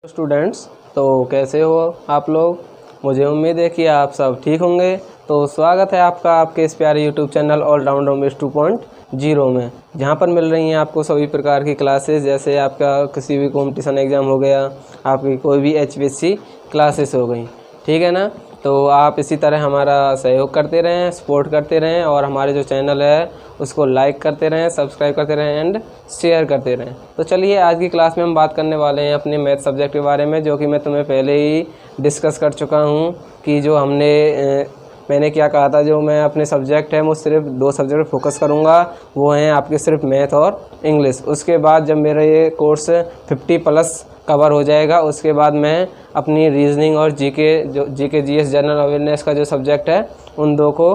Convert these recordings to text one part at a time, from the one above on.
Students, तो कैसे हो आप लोग। मुझे उम्मीद है कि आप सब ठीक होंगे। तो स्वागत है आपका आपके इस प्यारे यूट्यूब चैनल ऑलराउंडर उमेश 2.0 में, जहां पर मिल रही हैं आपको सभी प्रकार की क्लासेस। जैसे आपका किसी भी कंपटीशन एग्ज़ाम हो गया, आपकी कोई भी HPSC क्लासेस हो गई, ठीक है ना। तो आप इसी तरह हमारा सहयोग करते रहें, सपोर्ट करते रहें और हमारे जो चैनल है उसको लाइक करते रहें, सब्सक्राइब करते रहें एंड शेयर करते रहें। तो चलिए आज की क्लास में हम बात करने वाले हैं अपने मैथ सब्जेक्ट के बारे में, जो कि मैं तुम्हें पहले ही डिस्कस कर चुका हूँ कि जो मैंने क्या कहा था। जो मैं अपने सब्जेक्ट है वो सिर्फ 2 सब्जेक्ट पर फोकस करूँगा, वो हैं आपके सिर्फ मैथ और इंग्लिश। उसके बाद जब मेरा ये कोर्स 50+ कवर हो जाएगा, उसके बाद मैं अपनी रीजनिंग और जीके जीएस जनरल अवेयरनेस का जो सब्जेक्ट है उन 2 को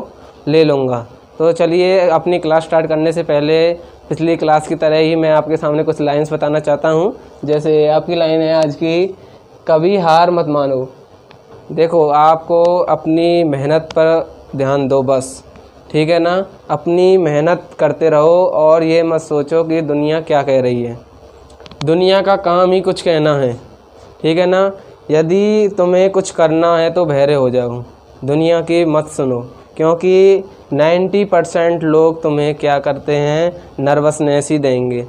ले लूँगा। तो चलिए अपनी क्लास स्टार्ट करने से पहले पिछली क्लास की तरह ही मैं आपके सामने कुछ लाइंस बताना चाहता हूँ। जैसे आपकी लाइन है आज की, कभी हार मत मानो। देखो, आपको अपनी मेहनत पर ध्यान दो बस, ठीक है ना। अपनी मेहनत करते रहो और ये मत सोचो कि दुनिया क्या कह रही है। दुनिया का काम ही कुछ कहना है, ठीक है ना। यदि तुम्हें कुछ करना है तो बहरे हो जाओ, दुनिया की मत सुनो, क्योंकि 90% लोग तुम्हें क्या करते हैं, नर्वसनेस ही देंगे।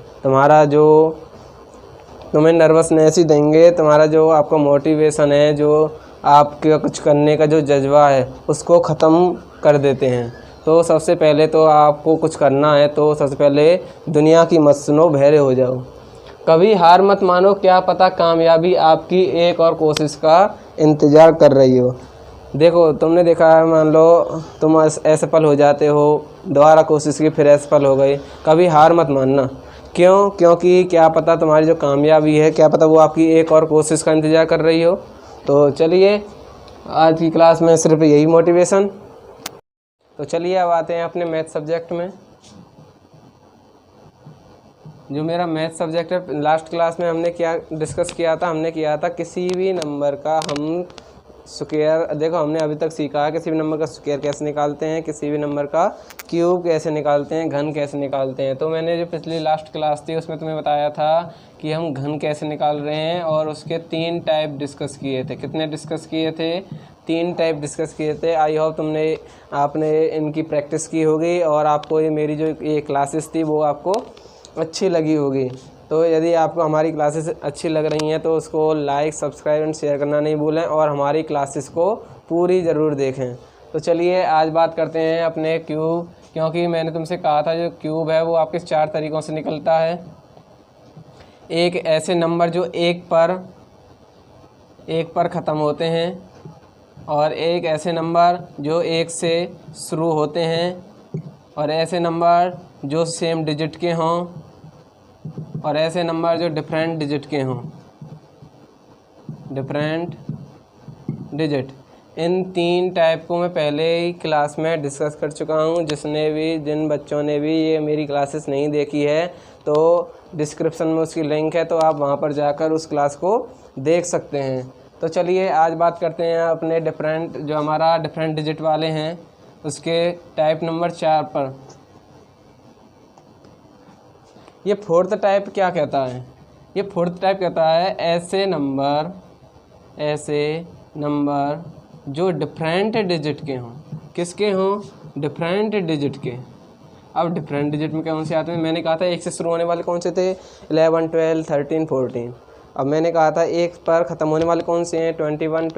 तुम्हें नर्वसनेस ही देंगे। तुम्हारा जो आपका मोटिवेशन है, जो आपके कुछ करने का जो जज्बा है, उसको ख़त्म कर देते हैं। तो सबसे पहले तो आपको कुछ करना है तो सबसे पहले दुनिया की मत सुनो, बहरे हो जाओ। कभी हार मत मानो, क्या पता कामयाबी आपकी एक और कोशिश का इंतज़ार कर रही हो। देखो, तुमने देखा है, मान लो तुम असफल हो जाते हो, दोबारा कोशिश की फिर असफल हो गई। कभी हार मत मानना। क्यों? क्योंकि क्या पता तुम्हारी जो कामयाबी है, क्या पता वो आपकी एक और कोशिश का इंतज़ार कर रही हो। तो चलिए आज की क्लास में सिर्फ यही मोटिवेशन। तो चलिए अब आते हैं अपने मैथ सब्जेक्ट में। जो मेरा मैथ सब्जेक्ट है, लास्ट क्लास में हमने क्या डिस्कस किया था, हमने किया था किसी भी नंबर का हम स्क्वायर। देखो, हमने अभी तक सीखा है किसी भी नंबर का स्क्वायर कैसे निकालते हैं, किसी भी नंबर का क्यूब कैसे निकालते हैं, घन कैसे निकालते हैं। तो मैंने जो पिछली लास्ट क्लास थी उसमें तुम्हें बताया था कि हम घन कैसे निकाल रहे हैं और उसके 3 टाइप डिस्कस किए थे। कितने डिस्कस किए थे? 3 टाइप डिस्कस किए थे। आई होप आपने इनकी प्रैक्टिस की होगी और आपको ये मेरी जो ये क्लासेस थी वो आपको अच्छी लगी होगी। तो यदि आपको हमारी क्लासेस अच्छी लग रही हैं तो उसको लाइक, सब्सक्राइब एंड शेयर करना नहीं भूलें और हमारी क्लासेस को पूरी ज़रूर देखें। तो चलिए आज बात करते हैं अपने क्यूब, क्योंकि मैंने तुमसे कहा था जो क्यूब है वो आपके 4 तरीक़ों से निकलता है। एक ऐसे नंबर जो एक पर ख़त्म होते हैं, और एक ऐसे नंबर जो 1 से शुरू होते हैं, और ऐसे नंबर जो सेम डिजिट के हों, और ऐसे नंबर जो डिफरेंट डिजिट के हों, डिफरेंट डिजिट। इन 3 टाइप को मैं पहले ही क्लास में डिस्कस कर चुका हूं। जिन बच्चों ने भी ये मेरी क्लासेस नहीं देखी है तो डिस्क्रिप्शन में उसकी लिंक है, तो आप वहां पर जाकर उस क्लास को देख सकते हैं। तो चलिए आज बात करते हैं अपने जो हमारा डिफरेंट डिजिट वाले हैं उसके टाइप नंबर 4 पर। ये 4th टाइप क्या कहता है? ये 4th टाइप कहता है ऐसे नंबर जो डिफरेंट डिजिट के हों। किसके हों? डिफरेंट डिजिट के। अब डिफरेंट डिजिट में कौन से आते हैं? मैंने कहा था 1 से शुरू होने वाले कौन से थे? 11, 12, 13, 14। अब मैंने कहा था 1 पर ख़त्म होने वाले कौन से हैं? 21,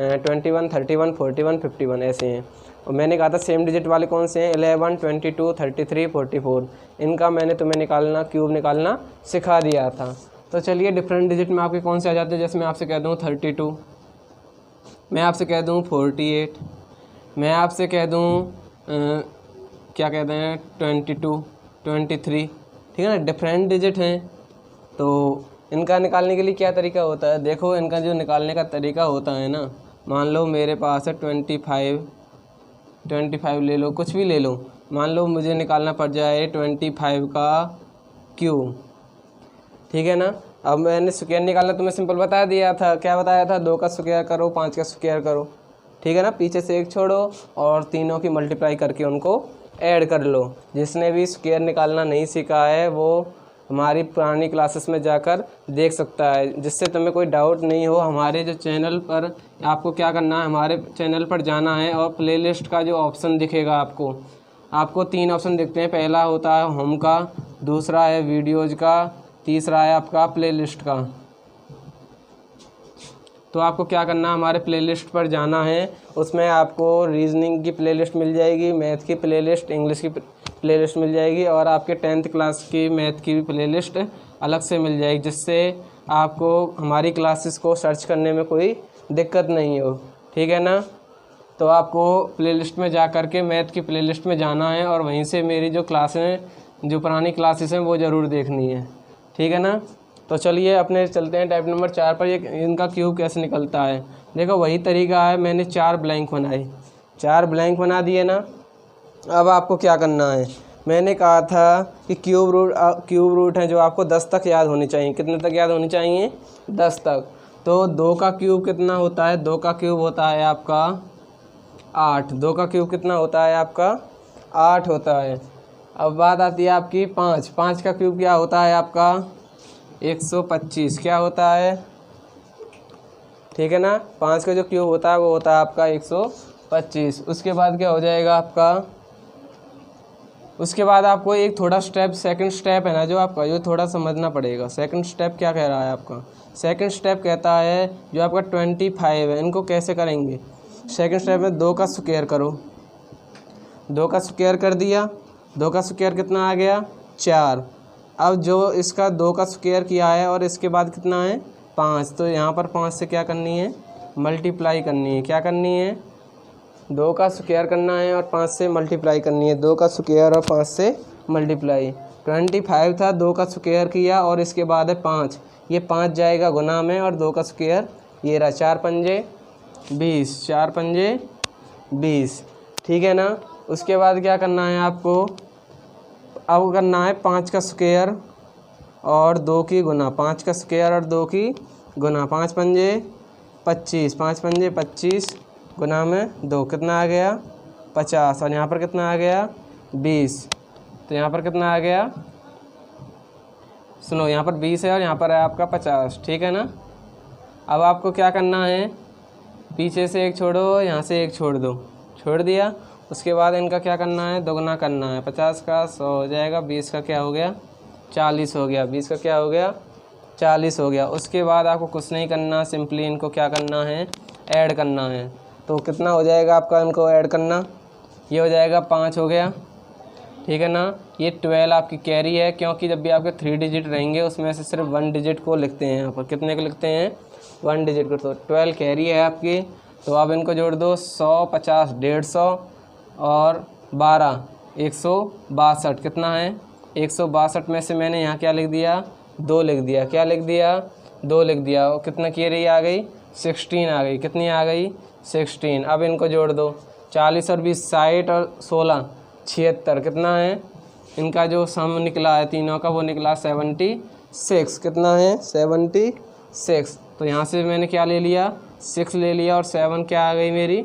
31, 41, 51 ऐसे हैं। और मैंने कहा था सेम डिजिट वाले कौन से हैं? 11, 22, 33, 44। इनका मैंने तुम्हें क्यूब निकालना सिखा दिया था। तो चलिए डिफरेंट डिजिट में आपके कौन से आ जाते हैं? जैसे मैं आपसे कह दूँ 32, मैं आपसे कह दूँ 48, मैं आपसे कह दूँ क्या कहते हैं 22, 23, ठीक है ना। डिफरेंट डिजिट हैं तो इनका निकालने के लिए क्या तरीका होता है? देखो, इनका जो निकालने का तरीका होता है ना, मान लो मेरे पास है 25 ले लो, कुछ भी ले लो। मान लो मुझे निकालना पड़ जाए 25 का क्यूब, ठीक है ना। अब मैंने स्क्वायर निकालना तुम्हें सिंपल बता दिया था। क्या बताया था? 2 का स्क्वायर करो, 5 का स्क्वायर करो, ठीक है ना। पीछे से 1 छोड़ो और तीनों की मल्टीप्लाई करके उनको ऐड कर लो। जिसने भी स्क्वायर निकालना नहीं सीखा है वो हमारी पुरानी क्लासेस में जाकर देख सकता है, जिससे तुम्हें कोई डाउट नहीं हो। हमारे जो चैनल पर आपको क्या करना है, हमारे चैनल पर जाना है और प्लेलिस्ट का जो ऑप्शन दिखेगा आपको 3 ऑप्शन दिखते हैं। पहला होता है होम का, दूसरा है वीडियोज़ का, तीसरा है आपका प्लेलिस्ट का। तो आपको क्या करना है, हमारे प्लेलिस्ट पर जाना है। उसमें आपको रीजनिंग की प्लेलिस्ट मिल जाएगी, मैथ की प्लेलिस्ट, इंग्लिश की प्लेलिस्ट मिल जाएगी और आपके 10th क्लास की मैथ की भी प्लेलिस्ट अलग से मिल जाएगी, जिससे आपको हमारी क्लासेस को सर्च करने में कोई दिक्कत नहीं हो। ठीक है ना। तो आपको प्लेलिस्ट में जा कर के मैथ की प्लेलिस्ट में जाना है और वहीं से मेरी जो क्लासें, जो पुरानी क्लासेस हैं वो ज़रूर देखनी है। ठीक है ना। तो चलिए अपने चलते हैं टाइप नंबर 4 पर। ये इनका क्यूब कैसे निकलता है, देखो वही तरीका है। मैंने 4 ब्लैंक बनाए, 4 ब्लैंक बना दिए ना। अब आपको क्या करना है, मैंने कहा था कि क्यूब रूट हैं जो आपको 10 तक याद होनी चाहिए। कितने तक याद होनी चाहिए, 10 तक। तो 2 का क्यूब कितना होता है, 2 का क्यूब होता है आपका 8। 2 का क्यूब कितना होता है आपका 8 होता है। अब बात आती है आपकी 5 का क्यूब क्या होता है आपका 125। क्या होता है, ठीक है ना। 5 का जो क्यूब होता है वो होता है आपका 125। उसके बाद क्या हो जाएगा आपका, उसके बाद आपको एक थोड़ा स्टेप, सेकंड स्टेप है ना जो आपका, जो थोड़ा समझना पड़ेगा। सेकंड स्टेप क्या कह रहा है आपका, सेकंड स्टेप कहता है जो आपका 25 है, इनको कैसे करेंगे। सेकंड स्टेप में 2 का स्क्वायर करो, 2 का स्क्वायर कर दिया, 2 का स्क्वायर कितना आ गया 4। अब जो इसका 2 का स्क्वायर किया है और इसके बाद कितना है 5, तो यहाँ पर 5 से क्या करनी है, मल्टीप्लाई करनी है। क्या करनी है, 2 का स्क्वायर करना है और 5 से मल्टीप्लाई करनी है। 2 का स्क्वायर और 5 से मल्टीप्लाई। 25 था, 2 का स्क्वायर किया और इसके बाद है 5, ये 5 जाएगा गुना में और 2 का स्क्वायर ये रहा 4 पंजे 20, 4 पंजे 20। ठीक है ना। उसके बाद क्या करना है आपको, अब करना है 5 का स्क्वायर और 2 की गुना, 5 का स्क्वायर और 2 की गुना, 5 पंजे 25, 5 पंजे 25 गुना में 2, कितना आ गया 50। और यहाँ पर कितना आ गया 20, तो यहाँ पर कितना आ गया, सुनो यहाँ पर 20 है और यहाँ पर है आपका 50। ठीक है ना। अब आपको क्या करना है, पीछे से एक छोड़ो, यहाँ से एक छोड़ दो, छोड़ दिया। उसके बाद इनका क्या करना है, दोगुना करना है। 50 का 100 हो जाएगा, 20 का क्या हो गया 40 हो गया, 20 का क्या हो गया 40 हो गया। उसके बाद आपको कुछ नहीं करना, सिंपली इनको क्या करना है, ऐड करना है। तो कितना हो जाएगा आपका, इनको ऐड करना, ये हो जाएगा 5 हो गया। ठीक है ना। ये 12 आपकी कैरी है, क्योंकि जब भी आपके 3 डिजिट रहेंगे उसमें से सिर्फ 1 डिजिट को लिखते हैं। यहाँ पर कितने को लिखते हैं, 1 डिजिट को। तो 12 कैरी है आपकी। तो आप इनको जोड़ दो, 100 50 150 और 12 162। कितना है 162 में से मैंने यहाँ क्या लिख दिया, 2 लिख दिया। क्या लिख दिया, 2 लिख दिया। और कितना कैरी आ गई 16 आ गई। कितनी आ गई 16। अब इनको जोड़ दो, 40 और 20 60 और 16 76। कितना है, इनका जो सम निकला है तीनों का वो निकला 76। कितना है 76। तो यहाँ से मैंने क्या ले लिया 6 ले लिया और 7 क्या आ गई मेरी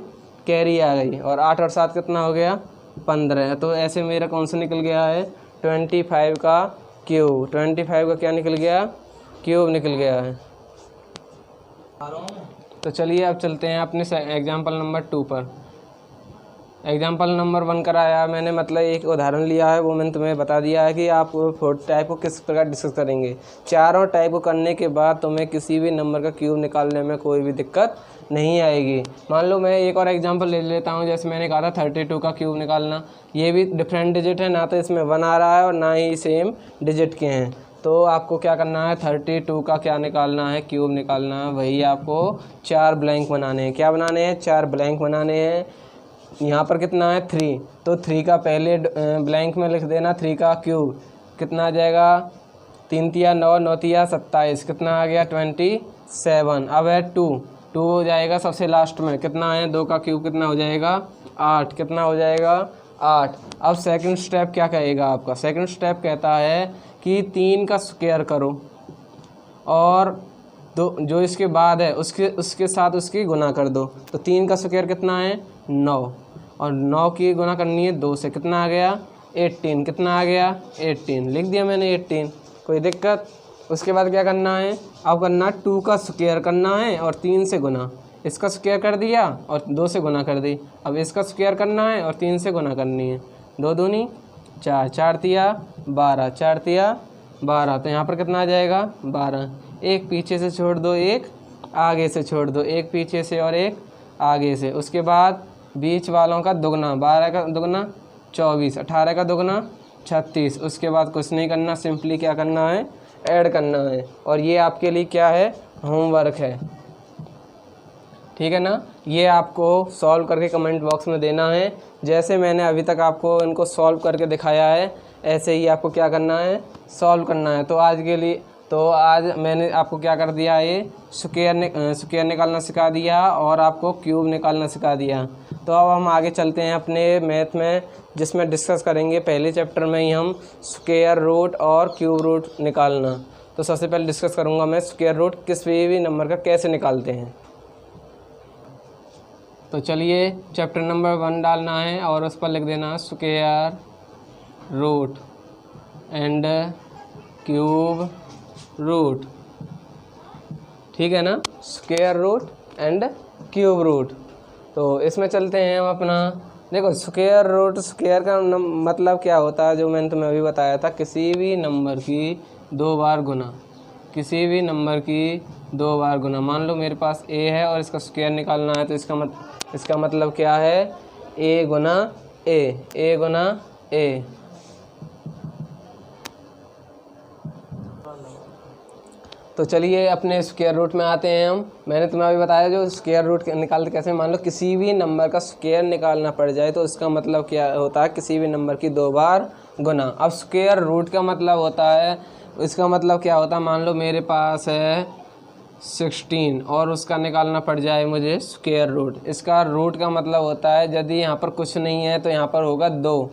कैरी आ गई। और 8 और 7 कितना हो गया 15। तो ऐसे मेरा कौन सा निकल गया है 25 का क्यूब। 25 का क्या निकल गया, क्यूब निकल गया है। तो चलिए अब चलते हैं अपने एग्जाम्पल नंबर 2 पर। एग्जाम्पल नंबर 1 कराया मैंने, मतलब एक उदाहरण लिया है, वो मैंने तुम्हें बता दिया है कि आप 4 टाइप को किस प्रकार डिस्कस करेंगे। चारों टाइप को करने के बाद तुम्हें किसी भी नंबर का क्यूब निकालने में कोई भी दिक्कत नहीं आएगी। मान लो मैं एक और एग्जांपल ले लेता हूँ, जैसे मैंने कहा था 32 का क्यूब निकालना। ये भी डिफरेंट डिजिट है, ना तो इसमें 1 आ रहा है और ना ही सेम डिजिट के हैं। तो आपको क्या करना है, 32 का क्या निकालना है, क्यूब निकालना है। वही आपको 4 ब्लैंक बनाने हैं। क्या बनाने हैं, 4 ब्लैंक बनाने हैं। यहाँ पर कितना है 3, तो 3 का पहले ब्लैंक में लिख देना 3 का क्यूब। कितना आ जाएगा 3 तिया 9, 9 तिया 27। कितना आ गया 27। अब है 2 हो जाएगा सबसे लास्ट में। कितना है 2 का क्यूब कितना हो जाएगा 8। कितना हो जाएगा 8। अब सेकंड स्टेप क्या कहेगा आपका, सेकंड स्टेप कहता है कि 3 का स्क्वायर करो और दो जो इसके बाद है उसके साथ उसकी गुना कर दो। तो 3 का स्क्वायर कितना है 9 और 9 की गुना करनी है 2 से। कितना आ गया 18। कितना आ गया 18, लिख दिया मैंने 18। कोई दिक्कत। उसके बाद क्या करना है, अब करना 2 का स्क्वायर करना है और 3 से गुना। इसका स्क्वायर कर दिया और 2 से गुना कर दी। अब इसका स्क्वायर करना है और 3 से गुना करनी है। 2 दूनी 4, 4 तिया 12, 4 तिया 12। तो यहाँ पर कितना आ जाएगा 12। एक पीछे से छोड़ दो, एक आगे से छोड़ दो, एक पीछे से और एक आगे से। उसके बाद बीच वालों का दुगना, 12 का दुगना 24, 18 का दुगना 36। उसके बाद कुछ नहीं करना, सिंपली क्या करना है, ऐड करना है। और ये आपके लिए क्या है, होमवर्क है, ठीक है ना। ये आपको सॉल्व करके कमेंट बॉक्स में देना है। जैसे मैंने अभी तक आपको इनको सॉल्व करके दिखाया है, ऐसे ही आपको क्या करना है, सॉल्व करना है। तो आज के लिए आज मैंने आपको क्या कर दिया, ये स्क्वायर निकालना सिखा दिया और आपको क्यूब निकालना सिखा दिया। तो अब हम आगे चलते हैं अपने मैथ में, जिसमें डिस्कस करेंगे पहले चैप्टर में ही हम स्क्वायर रूट और क्यूब रूट निकालना। तो सबसे पहले डिस्कस करूँगा मैं स्क्वायर रूट किसी भी नंबर का कैसे निकालते हैं। तो चलिए चैप्टर नंबर 1 डालना है और उस पर लिख देना square root and cube root, ठीक है ना, square root and cube root. तो इसमें चलते हैं हम अपना। देखो स्क्वायर रूट, स्क्वायर का मतलब क्या होता है, जो मैंने तुम्हें अभी बताया था, किसी भी नंबर की 2 बार गुना, किसी भी नंबर की 2 बार गुना। मान लो मेरे पास a है और इसका स्क्वायर निकालना है, तो इसका मतलब क्या है, a Guna a Guna a। तो चलिए अपने स्क्वायर रूट में आते हैं हम। मैंने तुम्हें अभी बताया जो स्क्वायर रूट निकालते कैसे, मान लो किसी भी नंबर का स्क्वायर निकालना पड़ जाए तो इसका मतलब क्या होता है, किसी भी नंबर की 2 बार गुना। अब स्क्वायर रूट का मतलब होता है, इसका मतलब क्या होता है, मान लो मेरे पास है 16 और उसका निकालना पड़ जाए मुझे स्क्वायर रूट। इसका रूट का मतलब होता है यदि यहाँ पर कुछ नहीं है तो यहाँ पर होगा 2।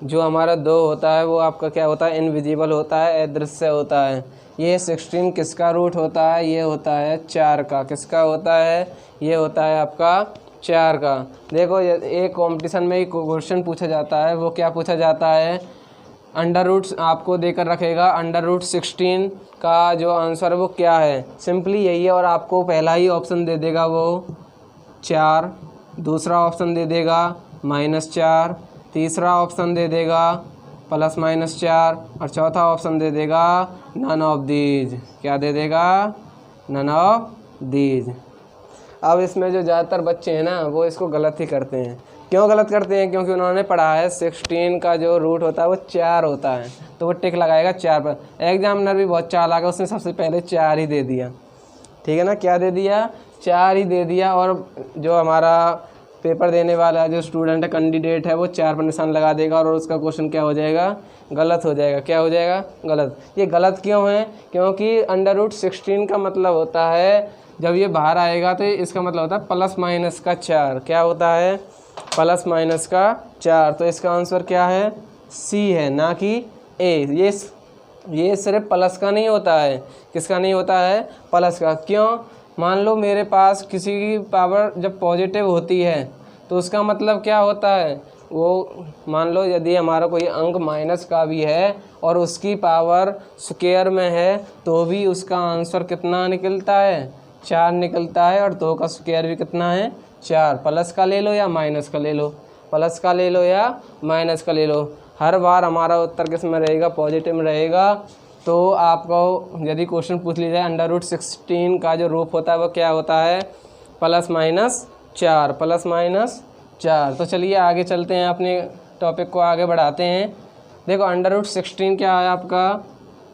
जो हमारा 2 होता है वो आपका क्या होता है, इनविजिबल होता है, अदृश्य होता है। ये 16 किसका रूट होता है, ये होता है 4 का। किसका होता है, ये होता है आपका 4 का। देखो एक कंपटीशन में एक क्वेश्चन पूछा जाता है, वो क्या पूछा जाता है, अंडर रूट आपको देकर रखेगा, अंडर रूट 16 का जो आंसर है वो क्या है, सिंपली यही है। और आपको पहला ही ऑप्शन दे देगा वो 4, दूसरा ऑप्शन दे देगा -4, तीसरा ऑप्शन दे देगा +-4 और चौथा ऑप्शन दे देगा नन ऑफ दीज। क्या दे देगा, नन ऑफ दीज। अब इसमें जो ज़्यादातर बच्चे हैं ना वो इसको गलत ही करते हैं। क्यों गलत करते हैं, क्योंकि उन्होंने पढ़ा है 16 का जो रूट होता है वो 4 होता है, तो वो टिक लगाएगा 4 पर। एग्जामिनर भी बहुत चालाक है, उसने सबसे पहले 4 ही दे दिया, ठीक है ना। क्या दे दिया, 4 ही दे दिया। और जो हमारा पेपर देने वाला जो स्टूडेंट है, कैंडिडेट है, वो 4 पर निशान लगा देगा और उसका क्वेश्चन क्या हो जाएगा, गलत हो जाएगा। क्या हो जाएगा, गलत। ये गलत क्यों है, क्योंकि अंडर रूट 16 का मतलब होता है, जब ये बाहर आएगा तो इसका मतलब होता है +- का 4। क्या होता है, +- का 4। तो इसका आंसर क्या है, सी है, ना कि ए। ये सिर्फ प्लस का नहीं होता है, किसका नहीं होता है, प्लस का। क्यों, मान लो मेरे पास किसी की पावर जब पॉजिटिव होती है तो उसका मतलब क्या होता है, वो मान लो यदि हमारा कोई अंक माइनस का भी है और उसकी पावर स्क्वायर में है तो भी उसका आंसर कितना निकलता है, 4 निकलता है। और 2 का स्क्वायर भी कितना है, 4। प्लस का ले लो या माइनस का ले लो, प्लस का ले लो या माइनस का ले लो, हर बार हमारा उत्तर किस में रहेगा, पॉजिटिव में रहेगा। तो आपको यदि क्वेश्चन पूछ लिया जाए अंडर रूट 16 का जो रूप होता है वो क्या होता है, +-4, +-4। तो चलिए आगे चलते हैं, अपने टॉपिक को आगे बढ़ाते हैं। देखो अंडर रूट 16 क्या है आपका,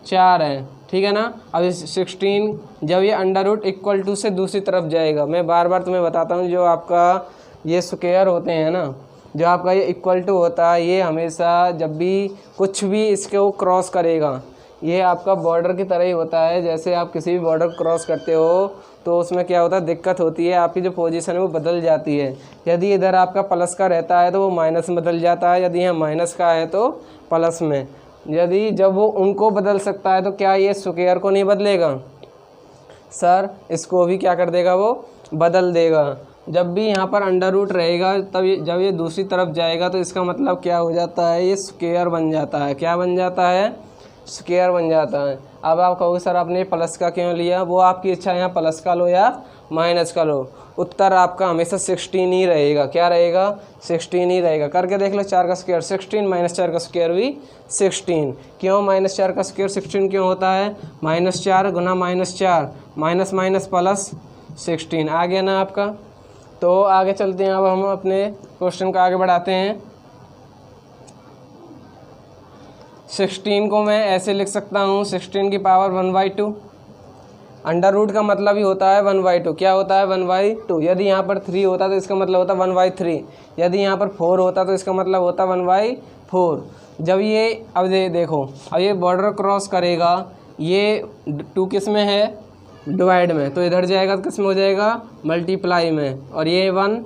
4 है, ठीक है ना। अब इस 16 जब ये अंडर रूट इक्वल टू से दूसरी तरफ जाएगा, मैं बार बार तुम्हें बताता हूँ, जो आपका ये स्क्वायर होते हैं ना, जो आपका ये इक्वल टू होता है, ये हमेशा जब भी कुछ भी इसको क्रॉस करेगा, ये आपका बॉर्डर की तरह ही होता है। जैसे आप किसी भी बॉर्डर क्रॉस करते हो तो उसमें क्या होता है, दिक्कत होती है, आपकी जो पोजीशन है वो बदल जाती है। यदि इधर आपका प्लस का रहता है तो वो माइनस में बदल जाता है, यदि यहाँ माइनस का है तो प्लस में। यदि जब वो उनको बदल सकता है तो क्या ये स्क्वायर को नहीं बदलेगा, सर इसको भी क्या कर देगा, वो बदल देगा। जब भी यहाँ पर अंडर रूट रहेगा तब जब ये दूसरी तरफ जाएगा तो इसका मतलब क्या हो जाता है, ये स्क्वायर बन जाता है। क्या बन जाता है, स्क्वायर बन जाता है। अब आप कहोगे सर आपने प्लस का क्यों लिया, वो आपकी इच्छा है, यहाँ प्लस का लो या माइनस का लो, उत्तर आपका हमेशा 16 ही रहेगा। क्या रहेगा, 16 ही रहेगा। करके देख लो, 4 का स्क्वायर 16 माइनस 4 का स्क्वायर भी 16। क्यों माइनस 4 का स्क्वायर 16 क्यों होता है, -4 गुना -4 माइनस माइनस प्लस 16 आ गया ना आपका। तो आगे चलते हैं, अब हम अपने क्वेश्चन को आगे बढ़ाते हैं। 16 को मैं ऐसे लिख सकता हूँ, 16 की पावर 1/2। अंडर रूट का मतलब ही होता है 1/2। क्या होता है, 1/2। यदि यहाँ पर 3 होता तो इसका मतलब होता 1/3। यदि यहाँ पर 4 होता तो इसका मतलब होता 1/4। जब ये अब देखो, अब ये बॉर्डर क्रॉस करेगा, ये 2 किस में है, डिवाइड में, तो इधर जाएगा तो किस में हो जाएगा, मल्टीप्लाई में। और ये 1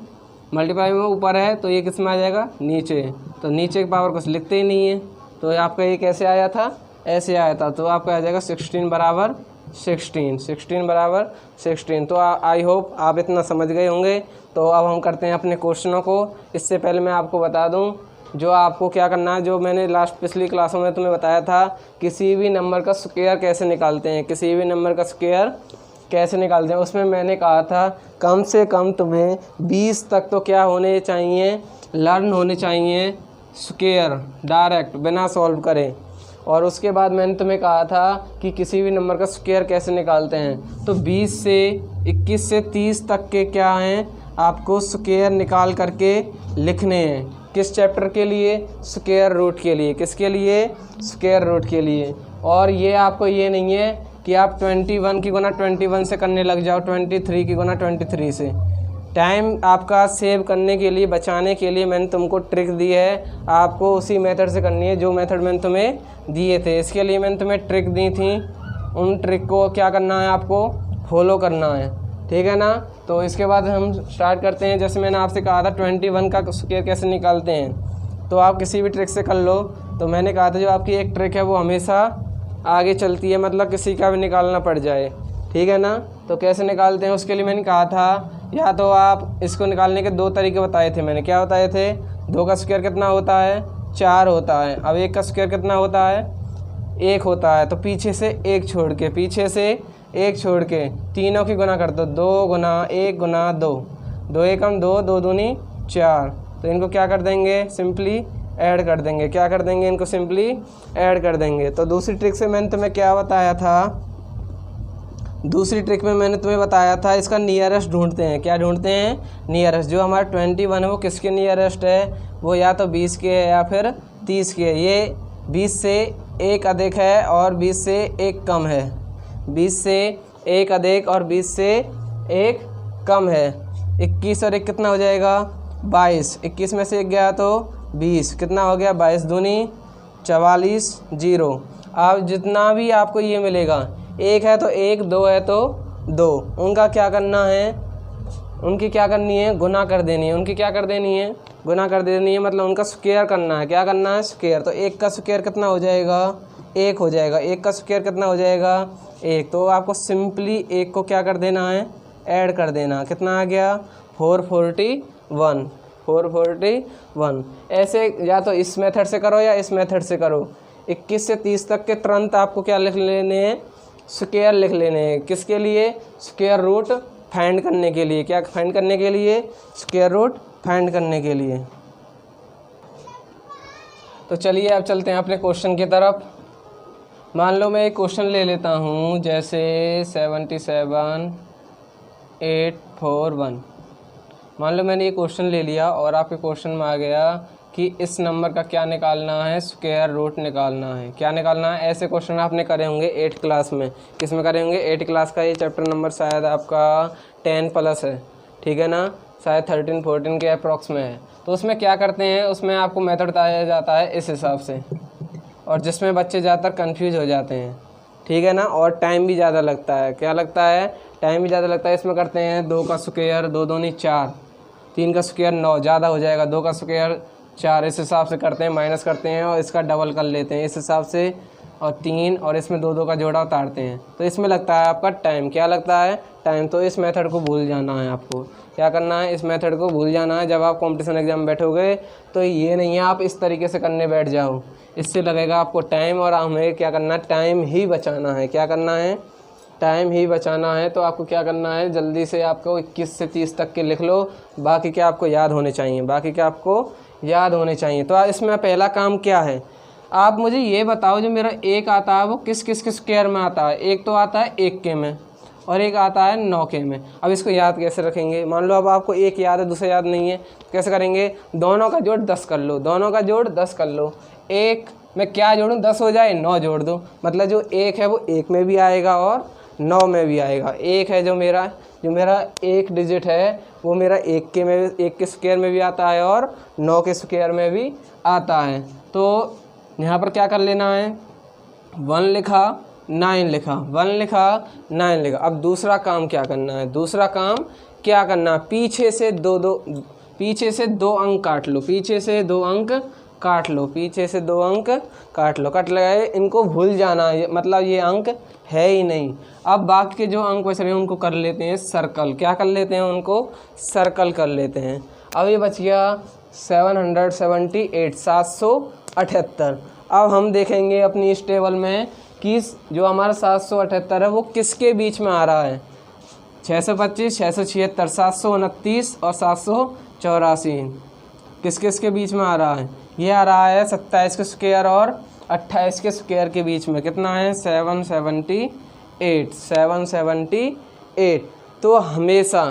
मल्टीप्लाई में ऊपर है तो ये किस में आ जाएगा, नीचे। तो नीचे की पावर कुछ लिखते ही नहीं है, तो आपका ये कैसे आया था, ऐसे आया था। तो आपका आ जाएगा 16 बराबर 16, 16 बराबर 16। तो आई होप आप इतना समझ गए होंगे। तो अब हम करते हैं अपने क्वेश्चनों को। इससे पहले मैं आपको बता दूं, जो आपको क्या करना है, जो मैंने पिछली क्लासों में तुम्हें बताया था, किसी भी नंबर का स्क्वायर कैसे निकालते हैं, किसी भी नंबर का स्क्वायर कैसे निकालते हैं, उसमें मैंने कहा था कम से कम तुम्हें 20 तक तो क्या होने चाहिए, लर्न होने चाहिए स्क्वायर डायरेक्ट बिना सॉल्व करें। और उसके बाद मैंने तुम्हें कहा था कि किसी भी नंबर का स्क्वायर कैसे निकालते हैं। तो 20 से 21 से 30 तक के क्या हैं, आपको स्क्वायर निकाल करके लिखने हैं। किस चैप्टर के लिए, स्क्वायर रूट के लिए। किसके लिए, स्क्वायर रूट के लिए। और ये आपको ये नहीं है कि आप 21 की गुना 21 से करने लग जाओ, 23 की गुना 23 से। टाइम आपका सेव करने के लिए, बचाने के लिए मैंने तुमको ट्रिक दी है, आपको उसी मेथड से करनी है जो मेथड मैंने तुम्हें दिए थे। इसके लिए मैंने तुम्हें ट्रिक दी थी, उन ट्रिक को क्या करना है, आपको फॉलो करना है, ठीक है ना। तो इसके बाद हम स्टार्ट करते हैं। जैसे मैंने आपसे कहा था 21 का स्क्वायर कैसे निकालते हैं, तो आप किसी भी ट्रिक से कर लो। तो मैंने कहा था जो आपकी एक ट्रिक है वो हमेशा आगे चलती है, मतलब किसी का भी निकालना पड़ जाए, ठीक है ना। तो कैसे निकालते हैं उसके लिए मैंने कहा था, या तो आप इसको निकालने के 2 तरीके बताए थे मैंने। क्या बताए थे, 2 का स्क्वायर कितना होता है, 4 होता है। अब 1 का स्क्वायर कितना होता है, 1 होता है। तो पीछे से 1 छोड़ के, पीछे से 1 छोड़ के तीनों की गुना कर दो, 2 गुना 1 गुना 2, 2 एकम 2, 2 दूनी 4। तो इनको क्या कर देंगे, सिंपली ऐड कर देंगे। क्या कर देंगे, इनको सिंपली ऐड कर देंगे। तो दूसरी ट्रिक से मैंने तुम्हें क्या बताया था, दूसरी ट्रिक में मैंने तुम्हें बताया था इसका नियरेस्ट ढूंढते हैं। क्या ढूंढते हैं, नियरेस्ट। जो हमारा 21 है वो किसके नियरेस्ट है, वो या तो 20 के है या फिर 30 के। ये 20 से 1 अधिक है और 20 से 1 कम है, 20 से 1 अधिक और 20 से 1 कम है। 21 और 1 कितना हो जाएगा, 22। 21 में से 1 गया तो 20, कितना हो गया, 22 दूनी 44, 0। अब जितना भी आपको ये मिलेगा, 1 है तो 1, 2 है तो 2, उनका क्या करना है, उनकी क्या करनी है, गुना कर देनी है। उनकी क्या कर देनी है, गुना कर देनी है, मतलब उनका स्क्वायर करना है। क्या करना है, स्क्वायर। तो 1 का स्क्वायर कितना हो जाएगा, 1 हो जाएगा। 1 का स्क्वायर कितना हो जाएगा, 1। तो आपको सिंपली 1 को क्या कर देना है, ऐड कर देना। कितना आ गया, 441, 441। ऐसे या तो इस मेथड से करो या इस मेथड से करो। 21 से 30 तक के तुरंत आपको क्या लिख लेने हैं, स्क्वायर लिख लेने हैं। किसके लिए, स्क्वायर रूट फाइंड करने के लिए। क्या फाइंड करने के लिए, स्क्वायर रूट फाइंड करने के लिए। तो चलिए अब चलते हैं अपने क्वेश्चन की तरफ। मान लो मैं एक क्वेश्चन ले लेता हूँ, जैसे 77841। मान लो मैंने ये क्वेश्चन ले लिया और आपके क्वेश्चन में आ गया कि इस नंबर का क्या निकालना है, स्क्वायर रूट निकालना है। क्या निकालना है, ऐसे क्वेश्चन आपने करे होंगे 8 क्लास में। किस में करे होंगे, 8 क्लास का। ये चैप्टर नंबर शायद आपका 10+ है, ठीक है ना, शायद 13-14 के अप्रॉक्स में है। तो उसमें क्या करते हैं, उसमें आपको मेथड बताया जाता है इस हिसाब से, और जिसमें बच्चे ज़्यादातर कन्फ्यूज हो जाते हैं, ठीक है ना। और टाइम भी ज़्यादा लगता है। क्या लगता है, टाइम भी ज़्यादा लगता है। इसमें करते हैं 2 का स्क्वायर 2 दूनी 4, 3 का स्क्वायर 9, ज़्यादा हो जाएगा। 2 का स्क्वायर 4, इस हिसाब से करते हैं, माइनस करते हैं और इसका डबल कर लेते हैं। इस हिसाब से और 3 और इसमें 2 2 का जोड़ा उतारते हैं तो इसमें लगता है आपका टाइम। क्या लगता है? टाइम। तो इस मेथड को भूल जाना है आपको। क्या करना है? इस मेथड को भूल जाना है। जब आप कंपटीशन एग्जाम में बैठोगे तो ये नहीं है आप इस तरीके से करने बैठ जाओ, इससे लगेगा आपको टाइम और हमें क्या करना है? टाइम ही बचाना है। क्या करना है? टाइम ही बचाना है। तो आपको क्या करना है? जल्दी से आपको 21 से 30 तक के लिख लो, बाकी क्या आपको याद होने चाहिए, बाकी क्या आपको याद होने चाहिए। तो इसमें पहला काम क्या है? आप मुझे ये बताओ जो मेरा 1 आता है वो किस किस के स्क्वायर में आता है? एक तो आता है 1 के में और एक आता है 9 के में। अब इसको याद कैसे रखेंगे? मान लो अब आपको 1 याद है, दूसरा याद नहीं है, तो कैसे करेंगे? दोनों का जोड़ 10 कर लो, दोनों का जोड़ 10 कर लो। 1 में क्या जोड़ूँ? 10 हो जाए, 9 जोड़ दो, मतलब जो 1 है वो 1 में भी आएगा और 9 में भी आएगा। 1 है जो मेरा 1 डिजिट है वो मेरा 1 के स्क्वायर में भी आता है और 9 के स्क्वायर में भी आता है। तो यहाँ पर क्या कर लेना है? 1 लिखा, 9 लिखा, 1 लिखा, 9 लिखा। अब दूसरा काम क्या करना है? दूसरा काम क्या करना है? पीछे से दो अंक काट लो, पीछे से 2 अंक काट लो, पीछे से 2 अंक काट लो। कट लगाए, इनको भूल जाना है, मतलब ये अंक है ही नहीं। अब बाकी के जो अंक बच रहे हैं उनको कर लेते हैं सर्कल। क्या कर लेते हैं? उनको सर्कल कर लेते हैं। अब ये बच गया 778, 778। अब हम देखेंगे अपनी इस टेबल में कि जो हमारा 778 है वो किसके बीच में आ रहा है? 625, 676, 729 और 784 किस किस के बीच में आ रहा है? ये आ रहा है 27 के स्क्वायर और 28 के स्क्वायर के बीच में। कितना है? 778, 778। तो हमेशा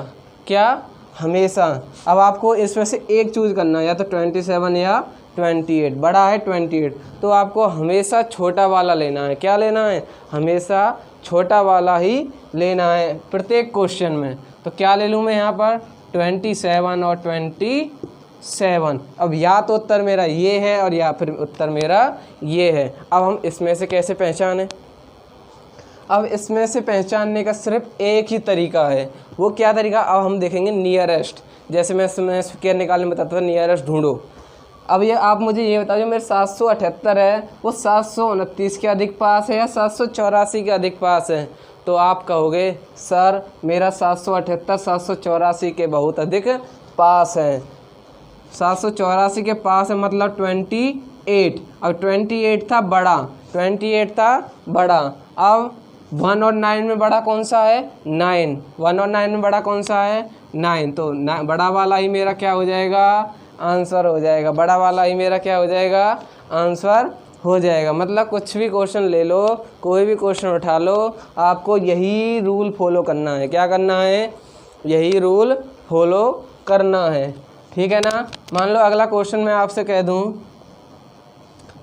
क्या? हमेशा अब आपको इसमें से एक चूज करना है, या तो 27 या 28। बड़ा है 28, तो आपको हमेशा छोटा वाला लेना है। क्या लेना है? हमेशा छोटा वाला ही लेना है प्रत्येक क्वेश्चन में। तो क्या ले लूँ मैं यहाँ पर? 27 और 27। अब या तो उत्तर मेरा ये है और या फिर उत्तर मेरा ये है। अब हम इसमें से कैसे पहचानें? अब इसमें से पहचानने का सिर्फ एक ही तरीका है। वो क्या तरीका? अब हम देखेंगे नियरेस्ट। जैसे मैं इसमें स्क्वायर निकालने में बताता था, नियरेस्ट ढूंढो। अब ये आप मुझे ये बताओ जो मेरे 778 है वो 729 के अधिक पास है या 784 के अधिक पास है? तो आप कहोगे सर मेरा 778 784 के बहुत अधिक पास है। 784 के पास है मतलब 28। अब 28 था बड़ा, 28 था बड़ा। अब 1 और 9 में बड़ा कौन सा है? 9। 1 और 9 में बड़ा कौन सा है? 9। तो बड़ा वाला ही मेरा क्या हो जाएगा? आंसर हो जाएगा। बड़ा वाला ही मेरा क्या हो जाएगा? आंसर हो जाएगा। मतलब कुछ भी क्वेश्चन ले लो, कोई भी क्वेश्चन उठा लो, आपको यही रूल फॉलो करना है। क्या करना है? यही रूल फॉलो करना है, ठीक है ना। मान लो अगला क्वेश्चन मैं आपसे कह दूं,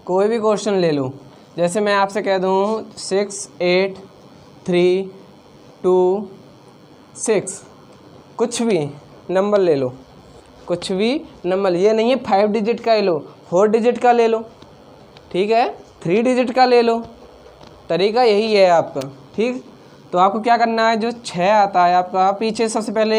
कोई भी क्वेश्चन ले लो, जैसे मैं आपसे कह दूं 6 8 3 2 6, कुछ भी नंबर ले लो, कुछ भी नंबर। ये नहीं है 5 डिजिट का ले लो, 4 डिजिट का ले लो, ठीक है, 3 डिजिट का ले लो। तरीका यही है आपका, ठीक। तो आपको क्या करना है, जो 6 आता है आपका, पीछे सबसे पहले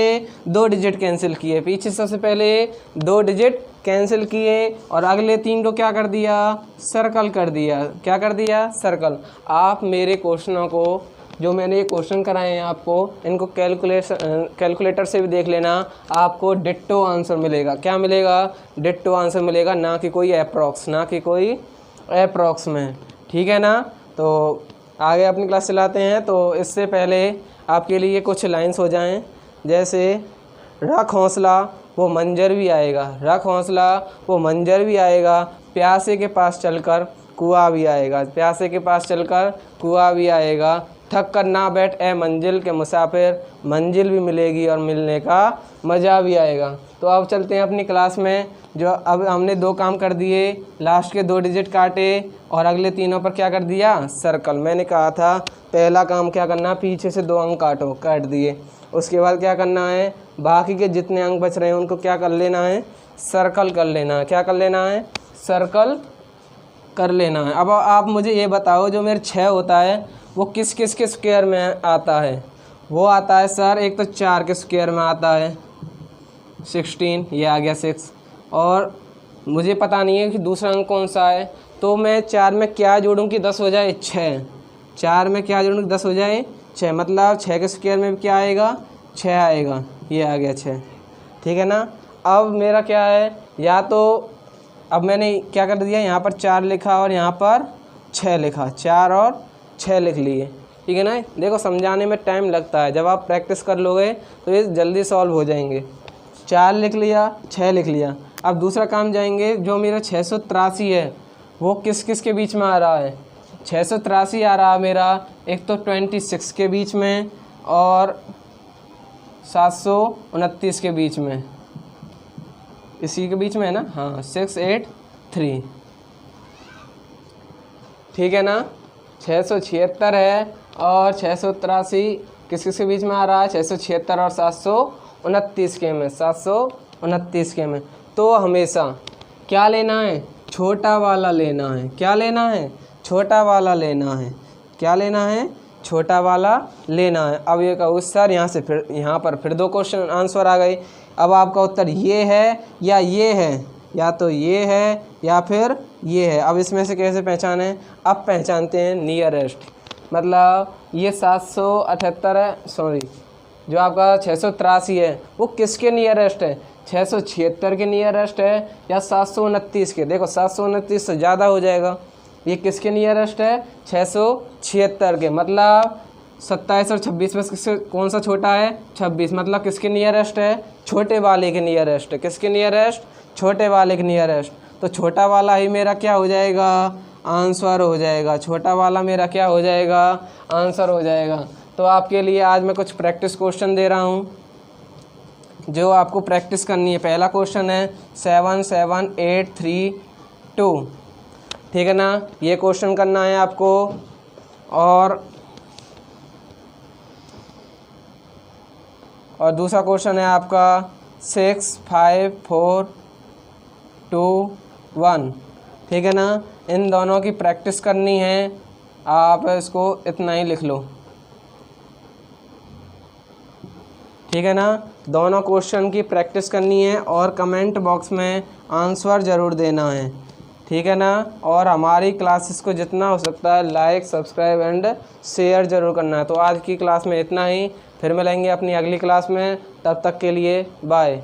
2 डिजिट कैंसिल किए, पीछे सबसे पहले 2 डिजिट कैंसिल किए और अगले 3 को क्या कर दिया? सर्कल कर दिया। क्या कर दिया? सर्कल। आप मेरे क्वेश्चनों को, जो मैंने ये क्वेश्चन कराए हैं आपको, इनको कैलकुलेटर से भी देख लेना, आपको डिट्टो आंसर मिलेगा। क्या मिलेगा? डिट्टो आंसर मिलेगा, ना कि कोई अप्रॉक्स, ना कि कोई अप्रॉक्स में, ठीक है ना। तो आगे अपनी क्लास चलाते हैं। तो इससे पहले आपके लिए कुछ लाइंस हो जाएं, जैसे रख हौसला वो मंजर भी आएगा, रख हौसला वो मंजर भी आएगा, प्यासे के पास चलकर कुआं भी आएगा, प्यासे के पास चलकर कुआं भी आएगा, थक कर ना बैठ ए मंजिल के मुसाफिर, मंजिल भी मिलेगी और मिलने का मज़ा भी आएगा। तो अब चलते हैं अपनी क्लास में। जो अब हमने 2 काम कर दिए, लास्ट के 2 डिजिट काटे और अगले तीनों पर क्या कर दिया? सर्कल। मैंने कहा था पहला काम क्या करना, पीछे से 2 अंक काटो, काट दिए। उसके बाद क्या करना है, बाकी के जितने अंक बच रहे हैं उनको क्या कर लेना है? सर्कल कर लेना है। क्या कर लेना है? सर्कल कर लेना है। अब आप मुझे ये बताओ, जो मेरे 6 होता है वो किस किस के स्क्वायर में आता है? वो आता है सर, एक तो 4 के स्क्वायर में आता है, 16, ये आ गया 6, और मुझे पता नहीं है कि दूसरा अंक कौन सा है, तो मैं 4 में क्या जोड़ूँ कि 10 हो जाए 6। 4 में क्या जोड़ूँ कि 10 हो जाए 6, मतलब 6 के स्क्वायर में क्या आएगा 6 आएगा, ये आ गया 6। ठीक है ना। अब मेरा क्या है, या तो अब मैंने क्या कर दिया, यहाँ पर 4 लिखा और यहाँ पर 6 लिखा, 4 और 6 लिख लिए। ठीक है ना। देखो समझाने में टाइम लगता है, जब आप प्रैक्टिस कर लोगे तो ये जल्दी सॉल्व हो जाएंगे। 4 लिख लिया, 6 लिख लिया। अब दूसरा काम जाएंगे, जो मेरा 683 है वो किस किस के बीच में आ रहा है। 683 आ रहा है मेरा एक तो 26 के बीच में और 729 के बीच में, इसी के बीच में है ना, हाँ 683। ठीक है ना। 676 है और 683 किस किस के बीच में आ रहा है, 676 और 729 के में, 729 के में। तो हमेशा क्या लेना है, छोटा वाला लेना है। क्या लेना है, छोटा वाला लेना है। क्या लेना है, छोटा वाला लेना है। अब ये कहो सर यहाँ से फिर यहाँ पर फिर 2 क्वेश्चन आंसर आ गए। अब आपका उत्तर ये है या ये है, या तो ये है या फिर ये है। अब इसमें से कैसे पहचानें, अब पहचानते हैं नियरेस्ट। मतलब ये 778 है, सॉरी जो आपका 683 है वो किसके नियरेस्ट है, 676 के नियरेस्ट है या 729 के। देखो 729 से ज़्यादा हो जाएगा, ये किसके नियरेस्ट है, 676 के। मतलब 27 और 26 में किससे कौन सा छोटा है, 26, मतलब किसके नियरेस्ट है, छोटे वाले के नियरेस्ट है। किसके नियरेस्ट, छोटे वाले के नियरेस्ट। तो छोटा वाला ही मेरा क्या हो जाएगा, आंसर हो जाएगा। छोटा वाला मेरा क्या हो जाएगा, आंसर हो जाएगा। तो आपके लिए आज मैं कुछ प्रैक्टिस क्वेश्चन दे रहा हूँ जो आपको प्रैक्टिस करनी है। पहला क्वेश्चन है 7 7 8 3 2। ठीक है ना, ये क्वेश्चन करना है आपको। और दूसरा क्वेश्चन है आपका 6 5 4 2 1। ठीक है ना, इन दोनों की प्रैक्टिस करनी है। आप इसको इतना ही लिख लो। ठीक है ना, दोनों क्वेश्चन की प्रैक्टिस करनी है और कमेंट बॉक्स में आंसर ज़रूर देना है। ठीक है ना, और हमारी क्लासेस को जितना हो सकता है लाइक सब्सक्राइब एंड शेयर ज़रूर करना है। तो आज की क्लास में इतना ही, फिर मिलेंगे अपनी अगली क्लास में, तब तक के लिए बाय।